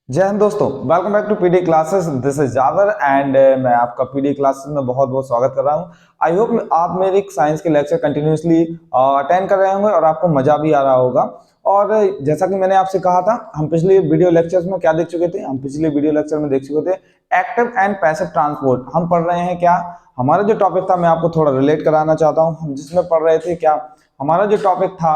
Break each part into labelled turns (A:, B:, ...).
A: जय हिंद दोस्तों, welcome back to PD classes. This is Javar and मैं आपका पीडी क्लासेस में बहुत बहुत स्वागत कर रहा हूं। आई होप आप मेरे साइंस के लेक्चर कंटिन्यूअसली अटेंड कर रहे होंगे और आपको मजा भी आ रहा होगा। और जैसा कि मैंने आपसे कहा था, हम पिछले वीडियो लेक्चर्स में क्या देख चुके थे? हम पिछले वीडियो लेक्चर में देख चुके थे एक्टिव एंड पैसिव ट्रांसपोर्ट। हम पढ़ रहे हैं क्या? हमारा जो टॉपिक था, मैं आपको थोड़ा रिलेट कराना चाहता हूँ। हम जिसमें पढ़ रहे थे क्या, हमारा जो टॉपिक था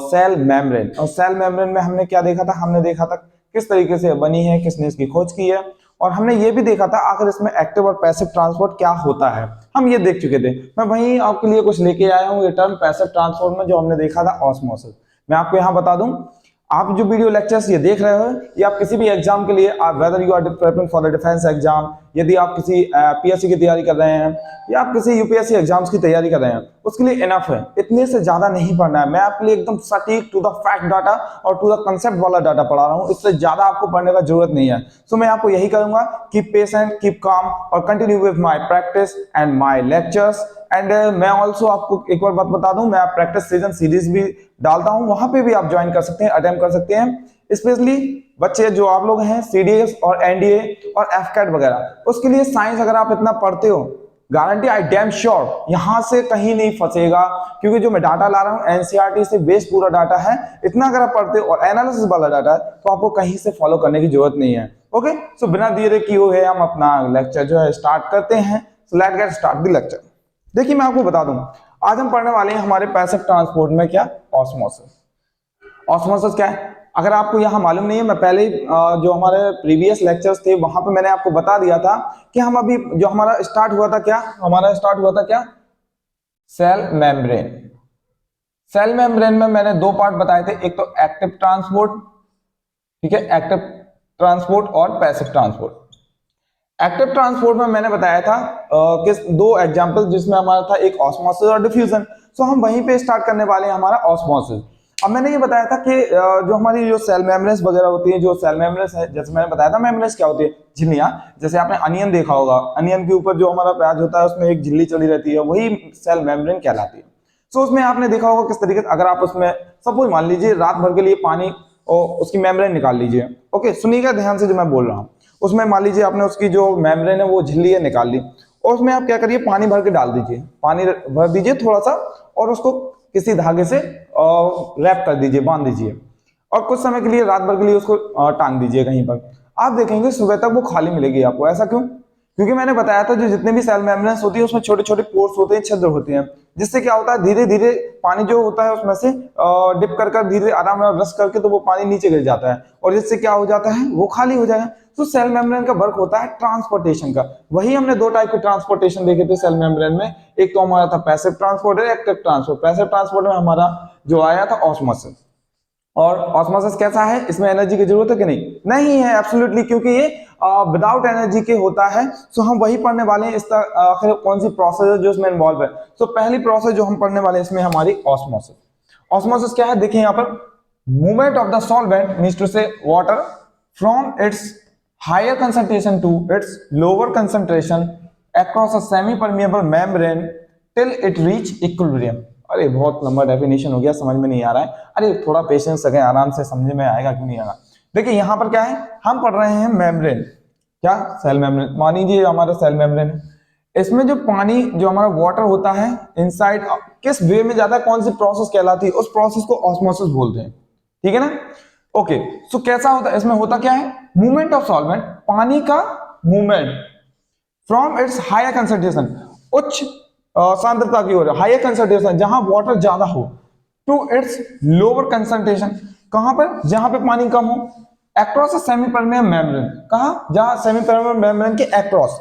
A: सेल मेम्ब्रेन। और सेल मेम्ब्रेन में हमने क्या देखा था? हमने देखा था किस तरीके से बनी है, किसने इसकी खोज की है, और हमने ये भी देखा था आखिर इसमें एक्टिव और पैसिव ट्रांसपोर्ट क्या होता है। हम ये देख चुके थे। मैं वहीं आपके लिए कुछ लेके आया हूँ, ये टर्म पैसिव ट्रांसपोर्ट में जो हमने देखा था ऑस्मोसिस। मैं आपको यहाँ बता दूं, आप जो वीडियो लेक्चर्स ये देख रहे हो, ये आप किसी भी एग्जाम के लिए, आप whether you are preparing for the defence exam, यदि आप किसी पीएससी की तैयारी कर रहे हैं या आप किसी यूपीएससी एग्जाम्स की तैयारी कर रहे हैं, उसके लिए इनफ है। इतने से ज्यादा नहीं पढ़ना है। मैं आपके लिए एकदम सटीक टू द फैक्ट डाटा और टू द कंसेप्ट वाला डाटा पढ़ा रहा हूँ। इससे ज्यादा आपको पढ़ने का जरूरत नहीं है। सो मैं आपको यही करूंगा, कीप पेशेंट, कीप काम और continue with my practice and my lectures. And मैं ऑल्सो आपको एक बार बात बता दूं, मैं आप प्रैक्टिस सीजन सीरीज भी डालता हूं, वहां पे भी आप ज्वाइन कर सकते हैं, अटेम्प्ट कर सकते हैं। स्पेशली बच्चे जो आप लोग हैं सीडीएस और एनडीए और एफकैट वगैरह, उसके लिए साइंस अगर आप इतना पढ़ते हो, गारंटी आई डैम श्योर यहां से कहीं नहीं फंसेगा। क्योंकि जो मैं डाटा ला रहा हूं एनसीईआरटी से बेस्ड पूरा डाटा है। इतना अगर आप पढ़ते हो और एनालिसिस वाला डाटा है, तो आपको कहीं से फॉलो करने की जरूरत नहीं है। ओके, सो बिना देरी किए हुए हम अपना लेक्चर जो है स्टार्ट करते हैं। So let's get start the lecture. देखिए, मैं आपको बता दूं, आज हम पढ़ने वाले हैं हमारे पैसिव ट्रांसपोर्ट में क्या, ऑस्मोसिस। ऑस्मोसिस क्या है? अगर आपको यहां मालूम नहीं है, मैं पहले जो हमारे प्रीवियस लेक्चर्स थे वहां पे मैंने आपको बता दिया था कि हम अभी जो हमारा स्टार्ट हुआ था क्या, सेल मेम्ब्रेन। सेल मेम्ब्रेन में मैंने दो पार्ट बताए थे, एक तो एक्टिव ट्रांसपोर्ट, ठीक है, एक्टिव ट्रांसपोर्ट और पैसिव ट्रांसपोर्ट। एक्टिव ट्रांसपोर्ट में मैंने बताया था किस दो एग्जांपल, जिसमें हमारा था एक ऑस्मोसिस और डिफ्यूजन। सो हम वहीं पे स्टार्ट करने वाले हैं हमारा ऑस्मोसिस। अब मैंने ये बताया था कि जो हमारी जो सेल मेम्ब्रेन्स वगैरह होती है, जो सेल मेम्ब्रेन्स है, जैसे मैंने बताया था मेम्ब्रेन्स क्या होती है, झिल्लियां। जैसे आपने अनियन देखा होगा, अनियन के ऊपर जो हमारा प्याज होता है उसमें एक झिल्ली चली रहती है, वही सेल मेम्ब्रेन कहलाती है। सो उसमें आपने देखा होगा किस तरीके से, अगर आप उसमें सपोज मान लीजिए रात भर के लिए पानी और उसकी मेम्ब्रेन निकाल लीजिए। ओके, सुनिएगा ध्यान से जो मैं बोल रहा हूँ। उसमें मान लीजिए आपने उसकी जो मेम्ब्रेन है वो झिल्ली है निकाल ली, और उसमें आप क्या करिए, पानी भर के डाल दीजिए, पानी भर दीजिए थोड़ा सा, और उसको किसी धागे से रैप कर दीजिए, बांध दीजिए, और कुछ समय के लिए, रात भर के लिए उसको टांग दीजिए कहीं पर। आप देखेंगे सुबह तक वो खाली मिलेगी आपको। ऐसा क्यों? क्योंकि मैंने बताया था जो जितने भी सेल मेम्ब्रेन्स होती है उसमें छोटे छोटे पोर्स होते हैं, छिद्र होते हैं, जिससे क्या होता है, धीरे धीरे पानी जो होता है उसमें से डिप कर कर धीरे आराम से रस करके तो वो पानी नीचे गिर जाता है, और जिससे क्या हो जाता है, वो खाली हो जाएगा। तो सेल मेम्ब्रेन का वर्क होता है ट्रांसपोर्टेशन का। वही हमने दो टाइप के ट्रांसपोर्टेशन देखे थे सेल मेम्ब्रेन में। एक तो हमारा था पैसिव ट्रांसपोर्ट और एक्टिव ट्रांसपोर्ट। पैसिव ट्रांसपोर्ट में हमारा जो आया था ऑस्मोसिस। और ऑस्मोसिस कैसा है? इसमें एनर्जी की जरूरत है कि नहीं? नहीं है, एब्सोल्युटली, क्योंकि ये विदाउट एनर्जी के होता है। सो हम वही पढ़ने वाले हैं। इसका आखिर कौन सी प्रोसेस है जो इसमें इन्वॉल्व है? सो पहली प्रोसेस जो हम पढ़ने वाले हैं इसमें हमारी ऑस्मोसिस। ऑस्मोसिस क्या है? देखिए यहाँ पर, movement of the solvent means to say water from its higher concentration to its lower concentration across a semi permeable membrane till it reach equilibrium. अरे बहुत लंबा डेफिनेशन हो गया, समझ में नहीं आ रहा है। अरे थोड़ा पेशेंस रखें, आराम से समझ में आएगा, क्यों नहीं आएगा। देखिए यहाँ पर क्या है, हम पढ़ रहे हैं मेम्ब्रेन, क्या, सेल मेम्ब्रेन। मान लीजिए हमारा सेल मेम्ब्रेन है, इसमें जो पानी जो हमारा वाटर होता है इनसाइड किस वे में जाता है, कौन सी प्रोसेस कहलाती है, उस प्रोसेस को ऑस्मोसिस बोलते हैं, ठीक है ना। ओके, सो कैसा होता है, इसमें होता क्या है, मूवमेंट ऑफ सॉल्वेंट, पानी का movement from its higher concentration, उच्च सांद्रता की ओर, हायर कंसंट्रेशन जहां वाटर ज्यादा हो, टू इट्स लोअर कंसंट्रेशन, कहां पर, जहां पे पानी कम हो, अक्रॉस सेमी परमेबल मेम्ब्रेन, कहां, जहां सेमी परमेबल मेम्ब्रेन के across,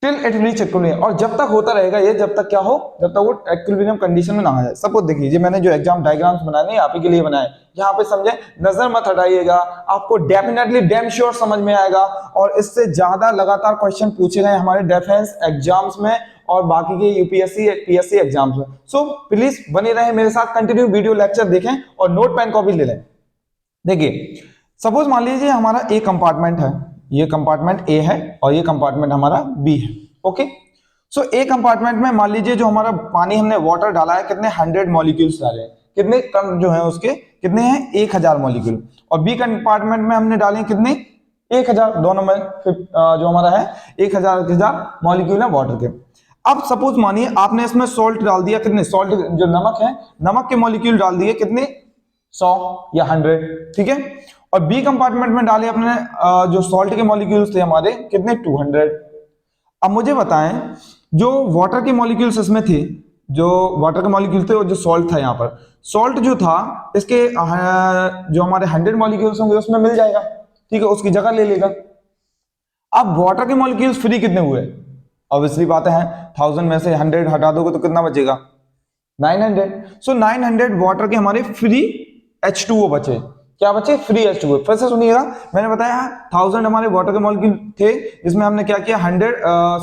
A: till it reach equilibrium. और जब तक होता रहेगा ये, जब तक क्या हो, जब तक वो इक्विलिब्रियम कंडीशन में ना आ जाए। सपोज देखिए, मैंने जो एग्जाम डायग्राम्स बनाए नहीं आप ही के लिए बनाए, यहाँ पे समझे, नजर मत हटाइएगा, आपको डेफिनेटली डैम श्योर समझ में आएगा। और इससे ज्यादा लगातार क्वेश्चन पूछे गए हमारे डिफेंस एग्जाम्स में और बाकी के यूपीएससी पीएससी एग्जाम्स में। सो प्लीज बने रहे मेरे साथ, कंटिन्यू वीडियो लेक्चर देखें और नोट पेन कॉपी ले लें। देखिए, सपोज मान लीजिए हमारा ए कंपार्टमेंट है, ये कंपार्टमेंट ए है और ये कंपार्टमेंट हमारा बी है। ओके, सो ए कंपार्टमेंट में मान लीजिए जो हमारा पानी हमने वाटर डाला है, कितने 100 मॉलिक्यूल्स डाले हैं, कितने कण जो है उसके कितने हैं 1000 मॉलिक्यूल, और बी कंपार्टमेंट में हमने डाले कितने 1000, दोनों में जो हमारा है 1000 मॉलिक्यूल है वाटर के। अब सपोज मानिए आपने इसमें सॉल्ट डाल दिया, कितने सॉल्ट जो नमक है, नमक के मॉलिक्यूल डाल दिए कितने 100 या 100, ठीक है। और बी कंपार्टमेंट में डाले अपने जो सॉल्ट के मॉलिक्यूल्स थे हमारे कितने 200। अब मुझे बताएं जो वाटर के मॉलिक्यूल्स इसमें थे, जो वाटर के मॉलिक्यूल थे और जो सॉल्ट था, यहाँ पर सॉल्ट जो था इसके जो हमारे 100 मॉलिक्यूल्स होंगे उसमें मिल जाएगा, ठीक है, उसकी जगह ले लेगा। अब वाटर के मॉलिक्यूल्स फ्री कितने हुए, ऑब्वियसली बात है 1000 में से 100 हटा दोगे तो कितना बचेगा 900। सो 900 वाटर के हमारे फ्री H2O बचे। क्या बचे फ्री H2O। फिर से सुनिएगा, मैंने बताया 1000 हमारे वाटर के मॉलिक्यूल थे, इसमें हमने क्या किया 100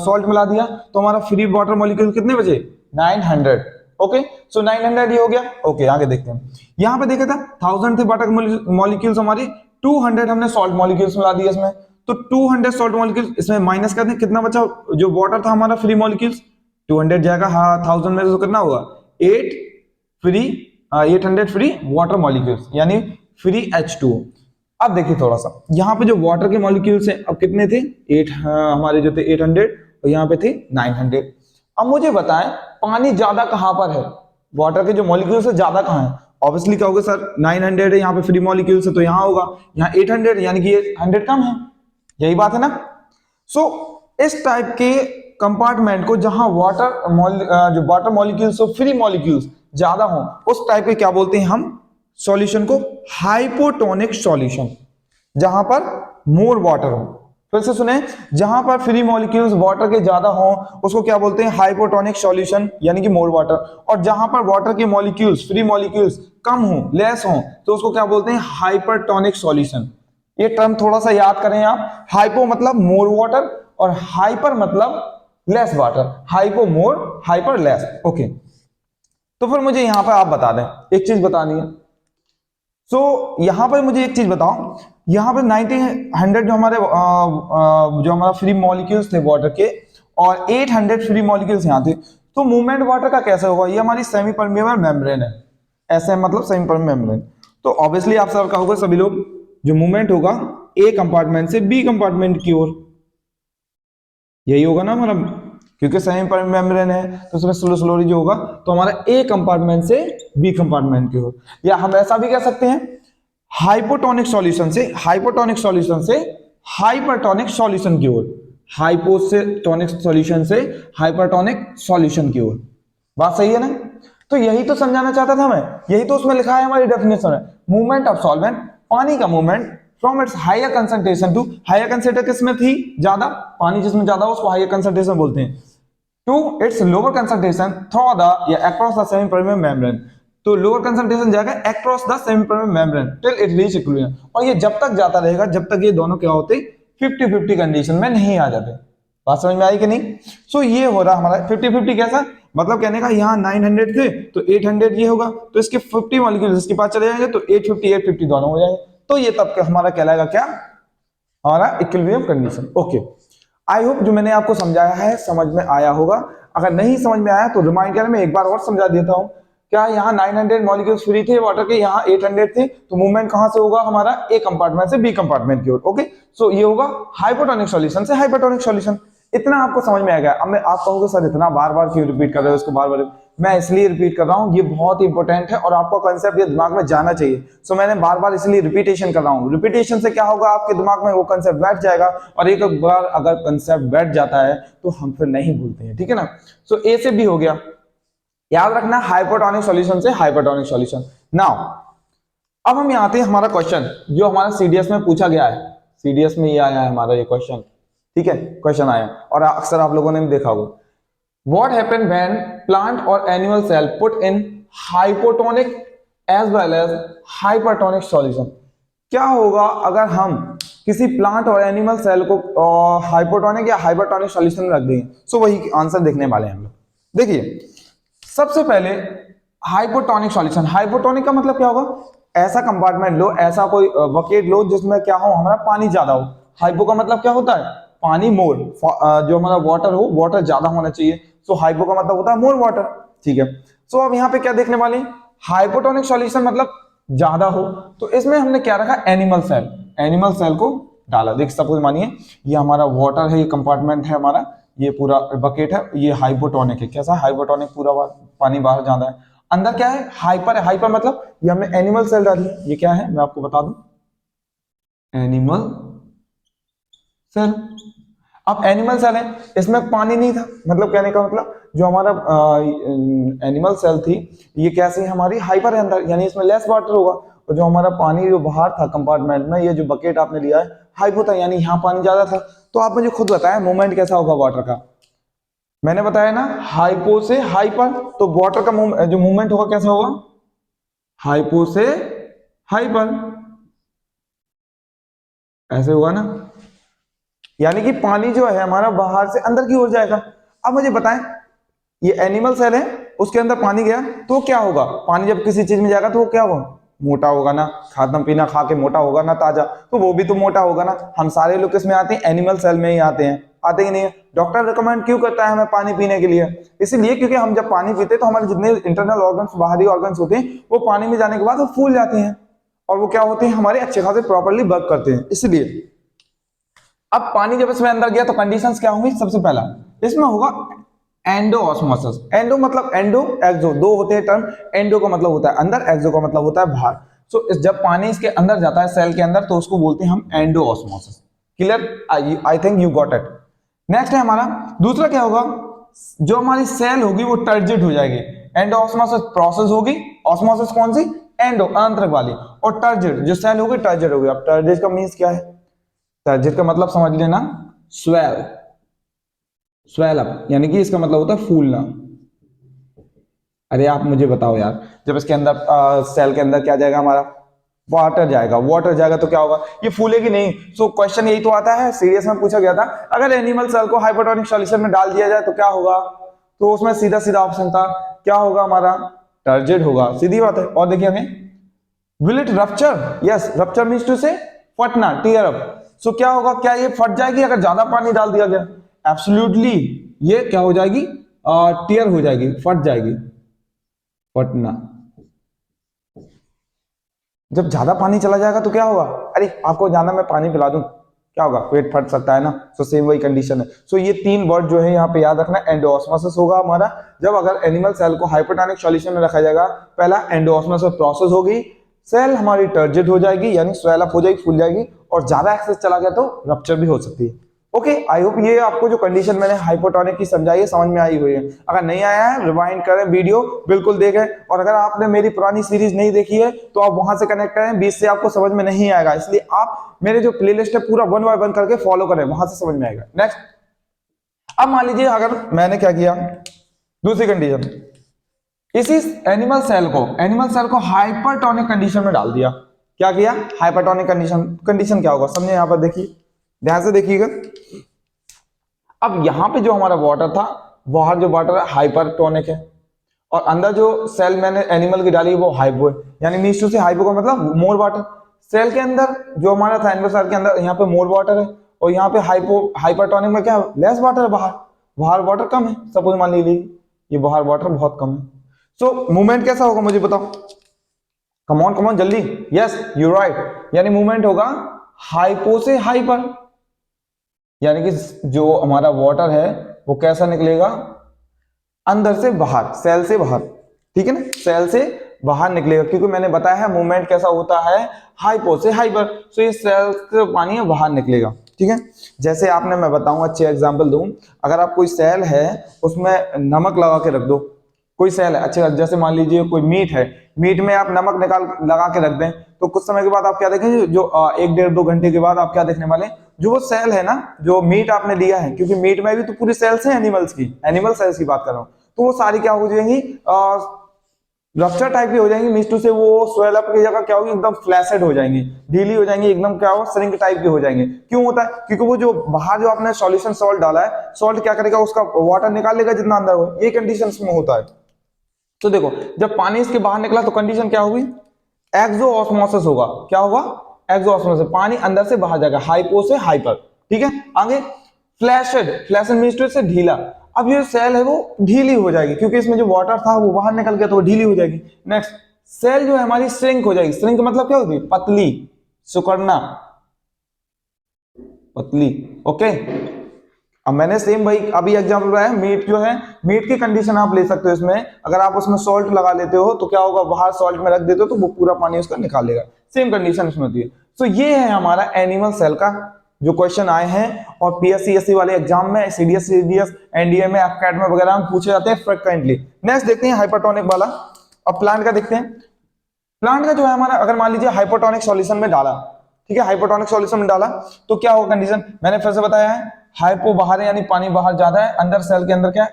A: सॉल्ट मिला दिया, तो हमारा फ्री वाटर मॉलिक्यूल कितने बचे 900। ओके, सो 900 ये हो गया। ओके, आगे देखते हैं। यहां पे देखा था 1000 थे वाटर मॉलिक्यूल्स हमारे, 200 हमने सॉल्ट मॉलिक्यूल्स मिला दिया इसमें, तो 200 सॉल्ट मॉलिक्यूल्स इसमें माइनस करते हैं, कितना बचा जो वाटर था हमारा फ्री मॉलिक्यूल्स 200 जाएगा, हाँ 1000 में तो कितना होगा 800 फ्री वाटर मॉलिक्यूल्स यानी फ्री H2O। अब देखिए थोड़ा सा यहाँ पे जो वाटर के मॉलिक्यूल्स हैं अब कितने थे 8, हमारे जो थे 800 और यहाँ पे थे 900। अब मुझे बताएं पानी ज्यादा कहां पर है, वाटर के जो मॉलिक्यूल्स है ज्यादा कहां है। ऑब्वियसली कहोगे सर 900 है यहाँ पे फ्री मॉलिक्यूल्स है तो यहाँ होगा, यहाँ 800 यानी कि ये 100 कम है, यही बात है ना। सो इस टाइप के कंपार्टमेंट को जहां जो वाटर मॉलिक्यूल्स हो फ्री मॉलिक्यूल्स ज्यादा हो, उस टाइप के क्या बोलते हैं हम सॉल्यूशन को हाइपोटोनिक सॉल्यूशन, जहां पर मोर वाटर हो। फिर से सुने, जहां पर फ्री मॉलिक्यूल्स वाटर के ज्यादा हो उसको क्या बोलते हैं हाइपोटोनिक सॉल्यूशन यानी कि मोर वाटर, और जहां पर वाटर के मॉलिक्यूल्स फ्री मॉलिक्यूल्स कम हो लेस हो तो उसको क्या बोलते हैं हाइपरटोनिक सॉल्यूशन। ये टर्म थोड़ा सा याद करें आप, हाइपो मतलब मोर वाटर और हाइपर मतलब लेस वाटर, हाइपो मोर हाइपर लेस। ओके, तो फिर मुझे यहां पर आप बता दें एक चीज बतानी है। सो यहां पर मुझे एक चीज बताओ, यहां पर 900 जो हमारा फ्री मॉलिक्यूल्स थे वाटर के और 800 फ्री मॉलिक्यूल्स यहां थे, तो मूवमेंट वाटर का कैसे होगा, ये हमारी सेमी परमेबल मेम्ब्रेन है, ऐसे मतलब सेमी परमेबल मेम्ब्रेन। तो ऑब्वियसली आप सब कहोगे सभी लोग जो मूवमेंट होगा ए कंपार्टमेंट से बी कंपार्टमेंट की ओर, यही होगा ना हमारा, क्योंकि सेमी परमेबल मेम्ब्रेन है तो उसमें स्लोली जो होगा तो हमारा ए कंपार्टमेंट से बी कंपार्टमेंट की ओर, या हम ऐसा भी कह सकते हैं हाइपोटोनिक सॉल्यूशन से हाइपोटोनिक सॉल्यूशन से हाइपरटोनिक सॉल्यूशन की ओर, हाइपोटोनिक सॉल्यूशन से हाइपरटोनिक सॉल्यूशन की ओर। बात सही है ना। तो यही तो समझाना चाहता था मैं, यही तो उसमें लिखा है हमारी डेफिनेशन में, मूवमेंट ऑफ सॉल्वेंट, पानी का movement from its higher concentration to, higher concentration किसमें थी ज्यादा, पानी जिसमें ज्यादा हो उसको हायर कंसंट्रेशन बोलते हैं, to its lower concentration through the या across the semi permeable membrane, तो लोअर कंसंट्रेशन जाएगा across the semi permeable membrane till it reach equilibrium, और ये जब तक जाता रहेगा जब तक ये दोनों क्या होते 50-50 कंडीशन में नहीं आ जाते। बात समझ में आई कि नहीं। सो ये हो रहा हमारा 50-50 कैसा, मतलब कहने का यहाँ 900 थे तो 800 ये होगा, तो इसके 50 मॉलिक्यूल्स इसके पास चले जाएंगे तो 850 दोनों हो जाएंगे, तो ये तब हमारा कहलाएगा क्या हमारा equilibrium condition. Okay, I hope जो मैंने आपको समझाया है समझ में आया होगा, अगर नहीं समझ में आया तो रिमाइंडर में एक बार और समझा देता हूं। क्या यहाँ 900 मॉलिक्यूल्स फ्री थे वाटर के, यहाँ 800 थे, तो मूवमेंट कहां से होगा हमारा ए कंपार्टमेंट से बी कंपार्टमेंट की ओर। ओके, सो ये होगा हाइपोटोनिक सॉल्यूशन से हाइपरटोनिक सॉल्यूशन। इतना आपको समझ में आ गया। अब मैं आप कहोगे सर इतना बार बार क्यों रिपीट कर रहे हो इसको बार बार, मैं इसलिए रिपीट कर रहा हूँ, ये बहुत इंपॉर्टेंट है और आपका कंसेप्ट ये दिमाग में जाना चाहिए। सो मैंने बार बार इसलिए रिपीटेशन कर रहा हूँ, रिपीटेशन से क्या होगा आपके दिमाग में वो कंसेप्ट बैठ जाएगा, और एक बार अगर कंसेप्ट बैठ जाता है तो हम फिर नहीं भूलते हैं, ठीक है ना। सो ए से बी हो गया, याद रखना हाइपोटोनिक सॉल्यूशन से हाइपरटोनिक सॉल्यूशन। नाउ अब हम यहाँ आते हैं हमारा क्वेश्चन जो हमारा सीडीएस में पूछा गया है, सीडीएस में ये आया है हमारा ये क्वेश्चन, ठीक है, क्वेश्चन आया और अक्सर आप लोगों ने भी देखा होगा। What happen when plant or animal cell put in hypotonic as well as hypertonic solution? क्या होगा अगर हम किसी प्लांट और एनिमल सेल को हाइपोटोनिक या हाइपरटोनिक सॉल्यूशन में रख देंगे। सो वही आंसर देखने वाले हैं हम लोग। देखिए सबसे पहले हाइपोटोनिक सॉल्यूशन, हाइपोटोनिक का मतलब क्या होगा, ऐसा कंपार्टमेंट लो, ऐसा कोई बकेट लो जिसमें क्या हो हमारा पानी ज्यादा हो। हाइपो का मतलब क्या होता है पानी, मोर, जो हमारा वाटर हो वाटर ज्यादा होना चाहिए, सो हाइपो का मतलब होता है मोर वाटर, ठीक है। सो अब यहाँ पे क्या देखने वाले, हाइपोटोनिक सॉल्यूशन मतलब ज्यादा हो, तो इसमें हमने क्या रखा, एनिमल सेल को डाला। देख सपोज मानिए ये हमारा वाटर है, ये कंपार्टमेंट है हमारा, ये पूरा बकेट है, ये हाइपोटोनिक है। कैसा हाइपोटोनिक, पूरा पानी बाहर जाता है। अंदर क्या है, हाइपर है। हाइपर मतलब ये हमने एनिमल सेल डाली है। ये क्या है मैं आपको बता दूं, एनिमल सेल। अब एनिमल सेल है, इसमें पानी नहीं था, मतलब कहने का मतलब जो हमारा एनिमल सेल थी ये कैसी है, हमारी हाइपर है अंदर, यानी इसमें लेस वाटर होगा। और जो हमारा पानी जो बाहर था कंपार्टमेंट में, ये जो बकेट आपने लिया है हाइपो था, यानी यहाँ पानी ज्यादा था। तो आप मुझे खुद बताएं मूवमेंट कैसा होगा वाटर का। मैंने बताया ना हाइपो से हाइपर, तो वाटर का जो मूवमेंट होगा कैसा होगा, हाइपो से हाइपर, ऐसे होगा ना। यानी कि पानी जो है हमारा बाहर से अंदर की ओर जाएगा। अब मुझे बताएं ये एनिमल सेल है, उसके अंदर पानी गया तो क्या होगा, पानी जब किसी चीज में जाएगा तो वो क्या होगा, मोटा होगा ना। खाना पीना खा के मोटा होगा ना ताजा, तो वो भी तो मोटा होगा ना। हम सारे लोग किसमें आते हैं, एनिमल सेल में ही आते हैं, आते ही नहीं है। डॉक्टर रिकमेंड क्यों करता है हमें पानी पीने के लिए, इसीलिए क्योंकि हम जब पानी पीते हैं तो हमारे जितने इंटरनल ऑर्गन्स, बाहरी ऑर्गन्स होते हैं, वो पानी में जाने के बाद वो फूल जाते हैं और वो क्या होते हैं, हमारे अच्छे खासे प्रॉपरली वर्क करते हैं। इसलिए अब पानी जब इसमें अंदर गया तो कंडीशंस क्या होंगी, सबसे पहला इसमें होगा एंडो ऑस्मोसिस। एंडो मतलब एंडो, एक्सो, दो होते हैं टर्म। एंडो का मतलब होता है अंदर, एक्सो का मतलब होता है बाहर। सो जब पानी इसके अंदर जाता है सेल के अंदर तो उसको बोलते हैं हम endo osmosis. Clear, I think you got it. Next है हमारा दूसरा क्या होगा, जो हमारी सेल होगी वो टर्जिड हो जाएगी। एंडो ऑस्मोसिस प्रोसेस होगी, ऑस्मोसिस कौन सी, एंडो आंतरिक वाली, और टर्जिड जो सेल होगी टर्जिड होगी। अब टर्जिड का मीन्स क्या है, टर्जिड का मतलब समझ लेना, स्वेल, स्वेल अप, यानी कि इसका मतलब होता है फूलना। अरे आप मुझे बताओ यार, जब इसके अंदर सेल के अंदर क्या जाएगा हमारा, वाटर जाएगा, वाटर जाएगा तो क्या होगा, ये फूलेगी नहीं। सो क्वेश्चन यही तो आता है, सीरियस में पूछा गया था, अगर एनिमल सेल को हाइपोटोनिक सॉल्यूशन में डाल दिया जाए तो क्या होगा। तो उसमें सीधा सीधा ऑप्शन था, क्या होगा हमारा, टर्जिड होगा, सीधी बात है। और देखिए हमें, will it rupture, yes, rupture means to से फटना, टीयर अप। सो क्या होगा, क्या ये फट जाएगी अगर ज्यादा पानी डाल दिया गया, एब्सोल्युटली ये क्या हो जाएगी, टीयर हो जाएगी, फट जाएगी, फटना। जब ज्यादा पानी चला जाएगा तो क्या होगा, अरे आपको जाना मैं पानी पिला दूं, क्या होगा, पेट फट सकता है ना। सो सेम वही कंडीशन है। सो ये तीन वर्ड जो है यहाँ पे याद रखना, एंडोऑस्मोसिस होगा हमारा जब अगर एनिमल सेल को हाइपोटोनिक सॉल्यूशन में रखा जाएगा। पहला एंडोऑस्मोसिस प्रोसेस होगी, सेल हमारी टर्जिड हो जाएगी यानी स्वेल अप हो जाएगी, फूल जाएगी, और ज्यादा एक्सेस चला गया तो रप्चर भी हो सकती है। ओके, आई होप ये आपको जो कंडीशन मैंने हाइपोटोनिक की समझाई है समझ में आई हुई है। अगर नहीं आया है रिवाइंड करें, वीडियो बिल्कुल देखें, और अगर आपने मेरी पुरानी सीरीज नहीं देखी है तो आप वहां से कनेक्ट करें, बीच से आपको समझ में नहीं आएगा, इसलिए आप मेरे जो प्लेलिस्ट है पूरा 1 बाय 1 करके फॉलो करें, वहां से समझ में आएगा। नेक्स्ट, अब मान लीजिए अगर मैंने क्या किया, दूसरी कंडीशन, इसी एनिमल सेल को हाइपरटोनिक कंडीशन में डाल दिया। क्या किया, हाइपरटोनिक कंडीशन। कंडीशन क्या होगा समझे, यहां पर देखिए, ध्यान से देखिएगा। अब यहां पे जो हमारा वाटर था, बाहर जो वाटर है हाइपरटोनिक है, और अंदर जो सेल मैंने एनिमल की डाली वो हाइपो है, यानी मीन्स टू से हाइपो का मतलब मोर वाटर। सेल के अंदर जो हमारा था एनिमल सेल के अंदर, यहाँ पे मोर वाटर है, और यहाँ पे हाइपरटोनिक में क्या लेस वाटर है, बाहर बाहर वाटर कम है। सपोज मान लीजिए ये बाहर वाटर बहुत कम है। सो मूवमेंट कैसा होगा मुझे बताओ, कमॉन कमॉन जल्दी, यस यू राइट, यानी मूवमेंट होगा हाइपो से हाइपर, यानी कि जो हमारा वाटर है वो कैसा निकलेगा, अंदर से बाहर, सेल से बाहर, ठीक है ना, सेल से बाहर निकलेगा, क्योंकि मैंने बताया है मूवमेंट कैसा होता है, हाइपो से हाइपर। सो ये सेल से पानी बाहर निकलेगा, ठीक है। जैसे आपने, मैं बताऊं अच्छे एग्जांपल दूं, अगर आप कोई सेल है उसमें नमक लगा के रख दो, कोई सेल है, अच्छा जैसे मान लीजिए कोई मीट है, मीट में आप नमक निकाल लगा के रख दें, तो कुछ समय के बाद आप क्या देखेंगे, जो 1 डेढ़ 2 घंटे के बाद आप क्या देखने वाले, जो वो सेल है ना, जो मीट आपने लिया है, क्योंकि मीट में भी तो पूरी सेल्स हैं एनिमल्स की, एनिमल सेल्स की बात कर रहा हूं, तो वो सारी क्या हो जाएंगी, रप्चर टाइप की हो जाएंगी, मीन्स टू से वो स्वेल अप की जगह क्या होगी, एकदम फ्लैसेड हो जाएंगी, ढीली हो जाएंगी, एकदम क्या हो, श्रिंक टाइप की हो जाएंगे। क्यों होता है, क्योंकि वो जो बाहर जो आपने सॉल्यूशन सॉल्ट डाला है, सॉल्ट क्या करेगा, उसका वाटर निकाल लेगा जितना अंदर हो, ये कंडीशन में होता है। तो देखो जब पानी इसके बाहर निकला तो कंडीशन क्या होगी, एक्सो ऑस्मोसिस होगा। क्या होगा, एक्सो ऑस्मोसिस, पानी अंदर से बाहर जाएगा, हाइपो से हाइपर, ठीक है। आगे फ्लैशेड, फ्लैशेड मीन्स से ढीला। अब ये सेल है वो ढीली हो जाएगी, क्योंकि इसमें जो वाटर था वो बाहर निकल गया तो वो ढीली हो जाएगी। नेक्स्ट, सेल जो है हमारी श्रिंक हो जाएगी। श्रिंक मतलब क्या होती है? पतली, सिकुड़ना, पतली। ओके, अब मैंने सेम भाई अभी एग्जांपल बताया, मीट जो है, मीट की कंडीशन आप ले सकते हो इसमें। अगर आप उसमें सॉल्ट लगा लेते हो तो क्या होगा, बाहर सॉल्ट में रख देते हो तो वो पूरा पानी उसका निकाल लेगा। सेम कंडीशन इसमें होती है। तो ये है हमारा एनिमल सेल का जो क्वेश्चन आए हैं और पीएससी वाले एग्जाम में, सीडीएस एनडीए में, एफकैट में वगैरह में पूछे जाते हैं फ्रिक्वेंटली। नेक्स्ट देखते हैं हाइपरटोनिक वाला, और प्लांट का देखते हैं। प्लांट का जो है हमारा, अगर मान लीजिए हाइपोटोनिक सॉल्यूशन में डाला, ठीक है, हाइपोटोनिक सॉल्यूशन में डाला तो क्या होगा कंडीशन, मैंने फिर से बताया है, हाइपो बाहर है यानी पानी बाहर ज्यादा है, अंदर सेल के अंदर क्या है,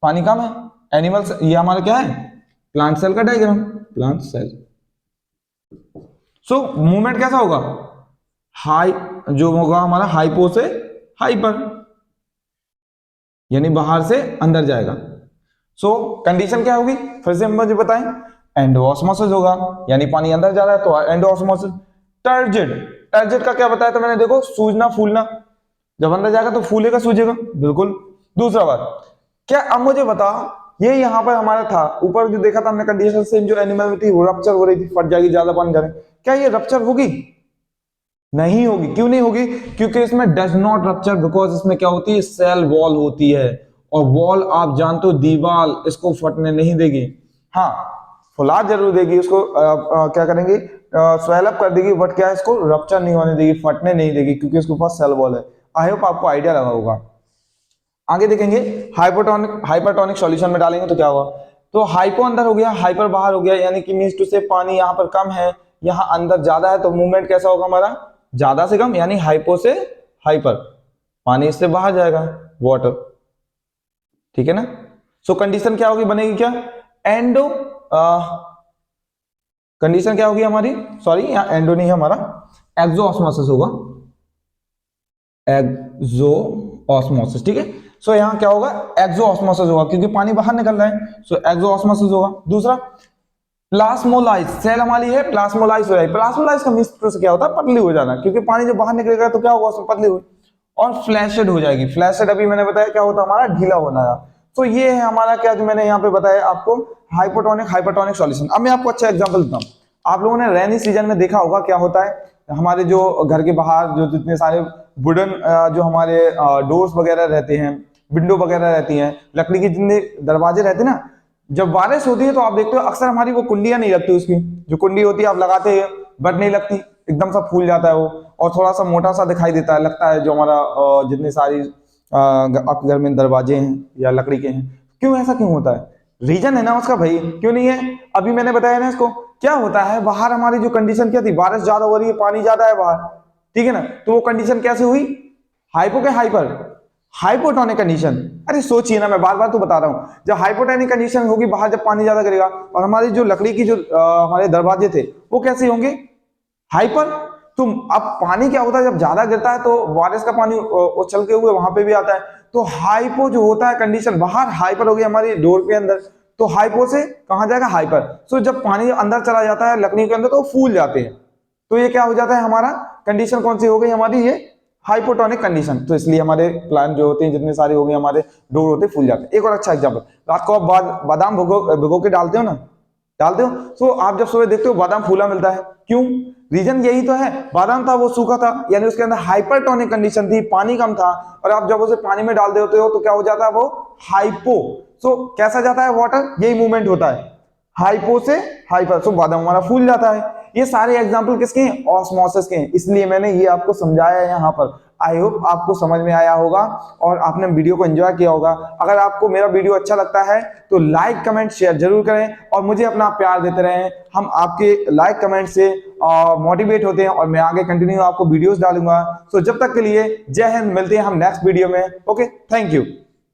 A: पानी कम है। एनिमल, ये हमारा क्या है, प्लांट सेल का diagram, plant cell. So movement कैसा होगा, हाई जो होगा हमारा हाइपो से हाइपर, यानी बाहर से अंदर जाएगा। सो कंडीशन क्या होगी, फिर से हम मुझे बताएं, एंडोऑस्मोसिस होगा, यानी पानी अंदर जा रहा है तो एंडोऑस्मोसिस। टर्जिड, टर्जिड का क्या बताया था मैंने, देखो सूजना फूलना, जब अंदर जाएगा तो फूलेगा सूजेगा, बिल्कुल। दूसरा बात क्या, अब मुझे बता, ये यहां पर हमारा था ऊपर जो देखा था हमने कंडीशन सेम, जो एनिमल में थी वो रप्चर हो रही थी, फट जाएगी ज्यादा पानी जा रहा है, क्या ये रप्चर होगी, नहीं होगी। क्यों नहीं होगी, क्योंकि इसमें डज नॉट रप्चर, बिकॉज इसमें क्या होती है, सेल वॉल होती है, और वॉल आप जानते हो दीवार इसको फटने नहीं देगी। हाँ, फुला जरूर देगी उसको, क्या करेंगे, स्वेल अप कर देगी, बट क्या है, इसको रप्चर नहीं होने देगी, फटने नहीं देगी, क्योंकि इसके पास सेल वॉल है। आई होप आपको आइडिया लगा होगा। आगे देखेंगे, हाइपरटोनिक सॉल्यूशन में डालेंगे तो क्या होगा, तो हाइपो अंदर हो गया, हाइपर बाहर हो गया, यानी कि मींस टू से पानी यहाँ पर कम है, यहाँ अंदर ज्यादा है, तो मूवमेंट कैसा होगा हमारा, ज्यादा से कम, यानी हाइपो से हाइपर, पानी इससे बाहर जाएगा, वाटर, ठीक है ना। सो कंडीशन क्या होगी, बनेगी क्या, एंडो, कंडीशन क्या होगी हमारी, सॉरी यहाँ एंडो नहीं है हमारा, एक्सोऑस्मोसिस होगा, एक्सोऑस्मोसिस, ठीक है। सो यहाँ क्या होगा, एक्सोऑस्मोसिस होगा, क्योंकि पानी बाहर निकल रहा है, सो एक्सोऑस्मोसिस होगा। दूसरा, प्लाज्मोलाइज, सेल हमारी है प्लाज्मोलाइज हो जाएगी। प्लाज्मोलाइज का मीन्स से क्या होता है, पतली हो जाना, क्योंकि पानी जब बाहर निकलेगा तो क्या होगा, उसमें पतली हुई। और फ्लैशेड हो जाएगी, फ्लैशेड अभी मैंने बताया क्या होता है हमारा, ढीला होना है। तो ये है हमारा क्या, जो मैंने यहाँ पे बताया आपको, हाइपरटोनिक सॉल्यूशन। अब मैं आपको अच्छा एग्जांपल देता हूँ। आप लोगों ने रेनी सीजन में देखा होगा क्या होता है, हमारे जो घर के बाहर जो जितने सारे वुडन जो हमारे डोर्स वगैरह रहते हैं, विंडो वगैरह रहती हैं, लकड़ी के जितने दरवाजे रहते हैं ना, जब बारिश होती है तो आप देखते हो अक्सर हमारी वो कुंडियां नहीं लगती, उसकी जो कुंडी होती है आप लगाते हैं बट नहीं लगती, एकदम सा फूल जाता है वो, और थोड़ा सा मोटा सा दिखाई देता है, लगता है जो हमारा जितने सारी आपके घर में दरवाजे हैं या लकड़ी के हैं। क्यों, ऐसा क्यों होता है, रीजन है ना उसका भाई, क्यों नहीं है, अभी मैंने बताया ना इसको। क्या होता है, बाहर हमारी जो कंडीशन क्या थी, बारिश ज्यादा हो रही है, पानी ज्यादा है बाहर, ठीक है ना, तो वो कंडीशन कैसे हुई, हाइपो के हाइपर, हाइपोटोनिक कंडीशन। अरे सोचिए ना, मैं बार बार तो बता रहा हूं, जब हाइपोटोनिक कंडीशन होगी, बाहर जब पानी ज्यादा गिरेगा, और हमारी जो लकड़ी की जो हमारे दरवाजे थे वो कैसे होंगे, हाइपर। तो अब पानी क्या होता है, जब ज्यादा गिरता है तो बारिश का पानी उछल के हुए वहां पे भी आता है, तो हाइपो जो होता है कंडीशन, बाहर हाइपर हो गई हमारी डोर के अंदर, तो हाइपो से कहां जाएगा, हाइपर। सो जब पानी अंदर चला जाता है लकड़ी के अंदर तो फूल जाते हैं, तो ये क्या हो जाता है हमारा, कंडीशन कौन सी हो गई हमारी, ये हाइपोटोनिक कंडीशन। तो इसलिए हमारे प्लांट जो होते हैं जितने सारे हो गए हमारे डोर होते हैं, फूल जाते हैं। एक और अच्छा एग्जांपल, रात को आप बादाम भिगो के डालते हो ना, डालते हो, तो आप जब सुबह देखते हो बादाम फूला मिलता है, क्यों, रीजन यही तो है, बादाम था वो सूखा था, यानी उसके अंदर हाइपरटोनिक कंडीशन थी, पानी कम था, और आप जब उसे पानी में डाल देते हो तो क्या हो जाता है, वो हाइपो। सो कैसा जाता है वाटर, यही मूवमेंट होता है, हाइपो से हाइपर, सो बादाम हमारा फूल जाता है। ये सारे एग्जाम्पल किसके हैं, ऑस्मोसिस के हैं, इसलिए मैंने ये आपको समझाया है यहाँ पर। आई होप आपको समझ में आया होगा और आपने वीडियो को एंजॉय किया होगा। अगर आपको मेरा वीडियो अच्छा लगता है तो लाइक कमेंट शेयर जरूर करें और मुझे अपना प्यार देते रहें। हम आपके लाइक कमेंट से मोटिवेट होते हैं और मैं आगे कंटिन्यू आपको वीडियोस डालूंगा। सो जब तक के लिए जय हिंद, मिलते हैं हम नेक्स्ट वीडियो में। Okay, thank you.